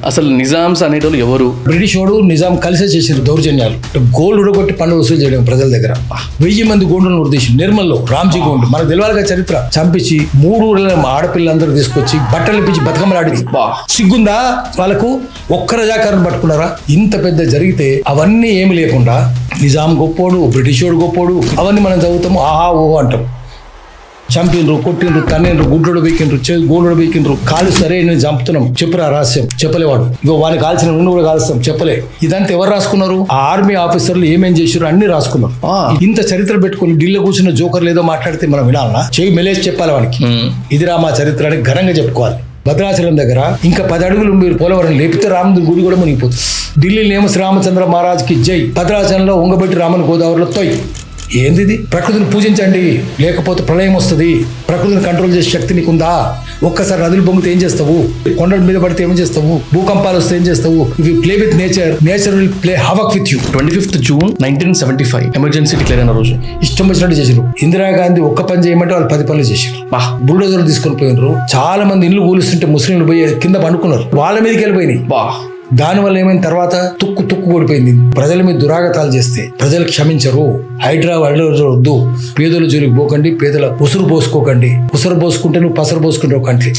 అసలు నిజామ్స్ అనేటోళ్ళు ఎవరు? బ్రిటిష్ వాడు నిజాం కలిసే చేసారు దౌర్జన్యాలు. గోల్డ్ ఉడగొట్టి పన్ను వసూలు చేయడం ప్రజల దగ్గర. 1000 మంది గోండులను ఉద్దేశం నిర్మల్లో రామ్జీ గోండు మనకు తెలియాలిగా చరిత్ర. చంపించి 3 ఊర్ల ఆడపిల్లలందరూ తీసుకొచ్చి బట్టలు ఇప్పించి బతుకమ్మలు ఆడింది. సిగ్గుందా వాళ్ళకు? ఒక్క రజాకారుని పట్టుకున్నారా? ఇంత పెద్ద జరిగితే అవన్నీ ఏమి లేకుండా నిజాం గొప్పోడు, బ్రిటిష్ వాడు గొప్పోడు, అవన్నీ మనం చదువుతాము, ఆహా ఓహో అంటాం. చంపినరు, కొట్టినరు, తన్నినరు, గుడ్డోడు బీకినరు, గోడోడు బీకినరు, కాలు సరే నేను చంపుతున్నాం చెప్పరా రహస్యం చెప్పలేవాడు. ఇగో వాడిని కాల్చిన రెండు కూడా కాల్స్తాం చెప్పలే. ఇదంతా ఎవరు రాసుకున్నారు? ఆ ఆర్మీ ఆఫీసర్లు ఏమేం చేశారు అన్ని రాసుకున్నారు. ఇంత చరిత్ర పెట్టుకుని ఢిల్లీ కూర్చున్న జోకర్లు ఏదో మాట్లాడితే మనం వినాలనా? చెయ్యి మెలేసి చెప్పాలి వానికి, ఇదిరా మా చరిత్ర అని ఘనంగా చెప్పుకోవాలి. భద్రాచలం దగ్గర ఇంకా 10 అడుగులు మీరు పోలవరం లేపితే రాముడి గుడి కూడా మునిగిపోతుంది. ఢిల్లీలో ఏమో శ్రీరామచంద్ర మహారాజ్కి జై, భద్రాచలంలో ఉంగబెట్టి రామన్ గోదావరిలో తొయ్. ఏంది? ప్రకృతిని పూజించండి, లేకపోతే ప్రళయం వస్తుంది. ప్రకృతిని కంట్రోల్ చేసే శక్తి నీకుందా? ఒక్కసారి నదులు పొంగితే ఏం చేస్తావు? కొండల మీద పడితే ఏం చేస్తావు? భూకంపాలు వస్తే ఏం చేస్తావు? If you play with nature, nature will play havoc with you. 25th June 1975 emergency declare అయిన రోజు ఇష్టం వచ్చినట్టు చేశారు. ఇందిరాగాంధీ ఒక్క పని చేయమంటే వాళ్ళు 10 పనులు చేశారు. బుల్డోజర్లు తీసుకొని పోయినారు. చాలా మంది ఇల్లు కూలుస్తుంటే ముస్లింలు పోయి కింద పండుకున్నారు, వాళ్ళ మీదకి వెళ్ళిపోయినాయి. దానివల్ల ఏమైనా తర్వాత తుక్కు ఓడిపోయింది. ప్రజల మీద దురాగతాలు చేస్తే ప్రజలు క్షమించరు. హైడ్రా వద్దు, పేదల జోలికి పోకండి, పేదల ఉసురు పోసుకోకండి. ఉసురు పోసుకుంటే నువ్వు పసరు పోసుకుంటావు కంట్రీ.